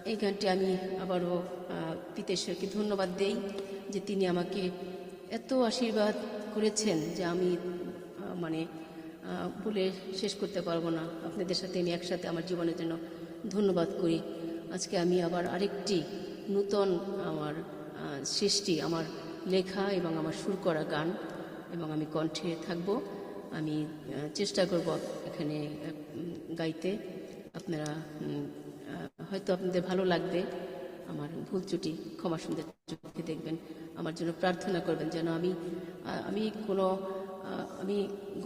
এই গানটি আমি আবারও পিতেশ্বরকে ধন্যবাদ দেই যে তিনি আমাকে এত আশীর্বাদ করেছেন যে আমি বলে শেষ করতে পারবো না। আপনাদের সাথে আমি একসাথে আমার জীবনের জন্য ধন্যবাদ করি। আজকে আমি আবার আরেকটি নূতন আমার সৃষ্টি, আমার লেখা এবং আমার সুর করা গান এবং আমি কণ্ঠে থাকব। আমি চেষ্টা করব এখানে গাইতে। আপনারা হয়তো আপনাদের ভালো লাগবে, আমার ভুল ত্রুটি ক্ষমা সুন্দর চোখে দেখবেন, আমার জন্য প্রার্থনা করবেন যেন আমি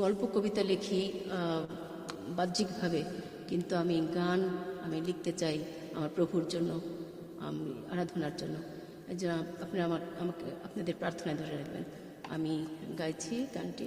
গল্প কবিতা লিখি বাহ্যিকভাবে, কিন্তু আমি গান লিখতে চাই আমার প্রভুর জন্য, আমি আরাধনার জন্য। এই জন্য আপনারা আমাকে আপনাদের প্রার্থনায় ধরে রাখবেন। আমি গাইছি গানটি।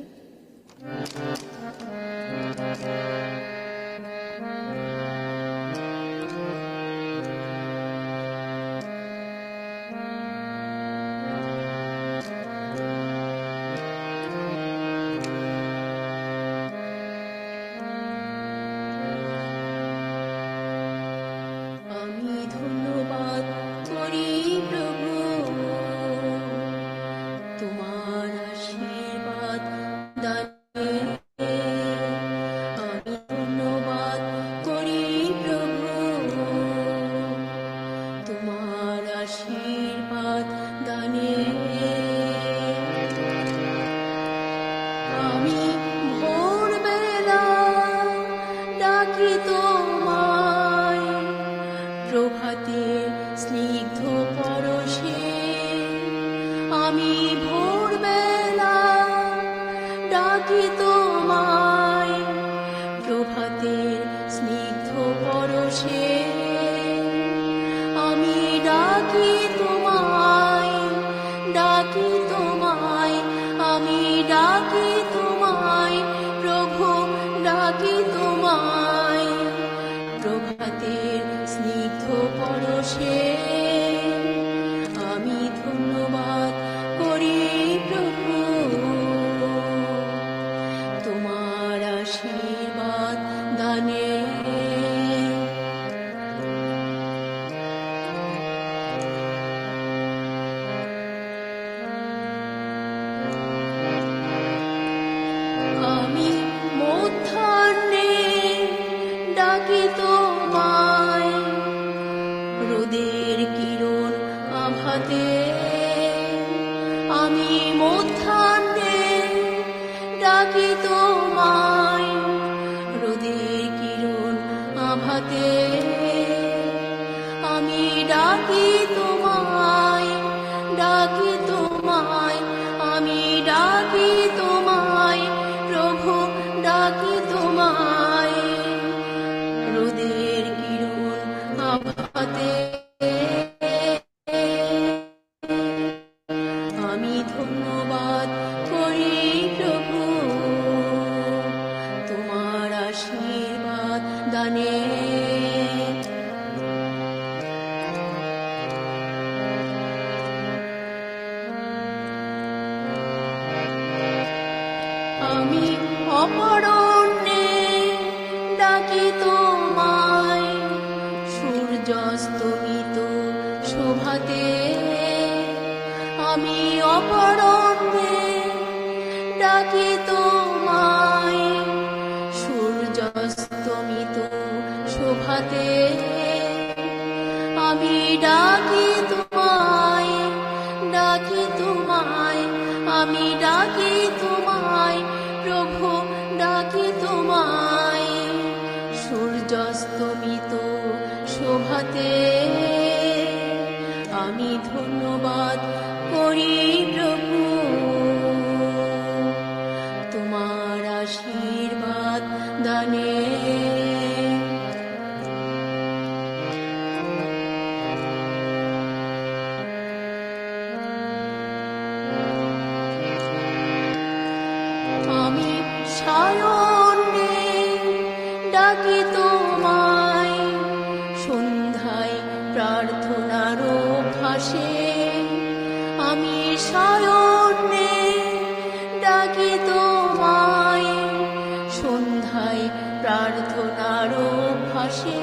সন্ধ্যায় প্রার্থনার অভ্যাসে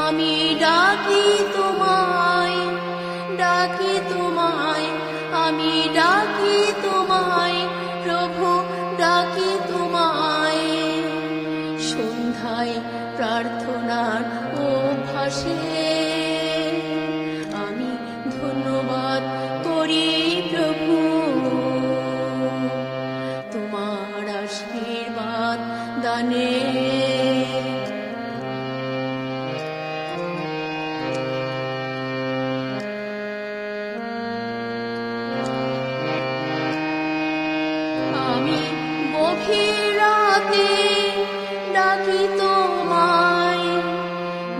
আমি ডাকি তোমায়, ডাকি তোমায়, আমি ডাকি তোমায়, প্রভু ডাকি তোমায়। সন্ধ্যায় প্রার্থনার অভ্যাসে আমি ধন্যবাদ করি প্রভু, তোমার আশীর্বাদ দানে। আমি গভীর রাতে ডাকি তোমায়,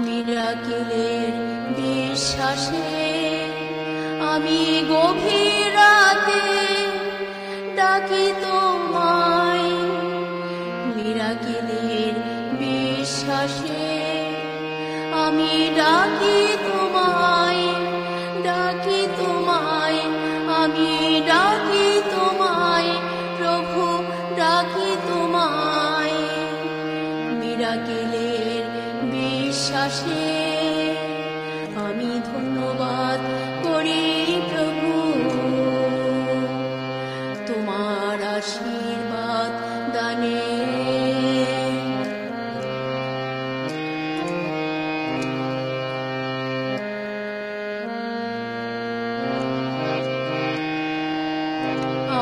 মিরাকেলের বিশ্বাসে। আমি গভীর রাতে ডাকি তোমায়, মিরাকেলের বিশ্বাসে। আমি ডাকি তোমায়, ডাকি তোমায়, আমি ডাকি তোমায়, প্রভু ডাকি তোমায়, মিরাকেলের বিশ্বাসে। আমি ধন্যবাদ করি প্রভু, তোমার আশীর্বাদ দানে।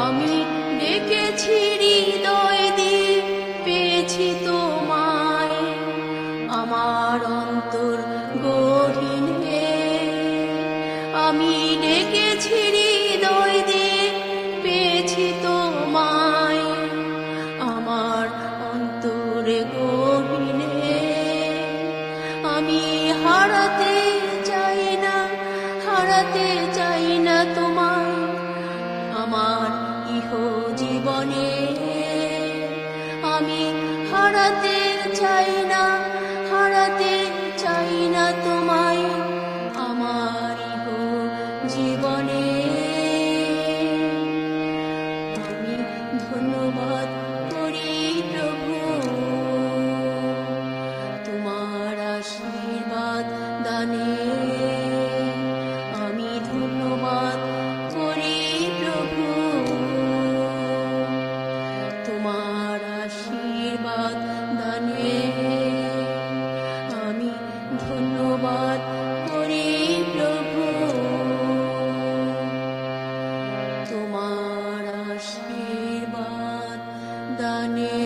আমি ডেকেছি হৃদয় দিয়ে, পেয়েছি তোমায় আমার অন্তর গহীনে। আমি ডেকেছি হৃদয় দিয়ে, পেয়েছি তোমায় আমার অন্তরে গহীনে। আমি হারাতে চাই না, হারাতে চাই না তোমায় আমার ইহ জীবনে। আমি হারাতে চাই না, হারাতে চাই না তোমায় আমার ইহ জীবনে। আমি ধন্যবাদ করি প্রভু, তোমার আশীর্বাদ দানে। আমি ধন্যবাদ করি প্রভু, তোমার আশীর্বাদ দানে। আমি ধন্যবাদ করি প্রভু, তোমার আশীর্বাদ দানে।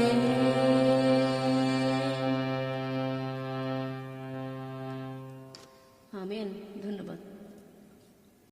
আমেন। ধন্যবাদ।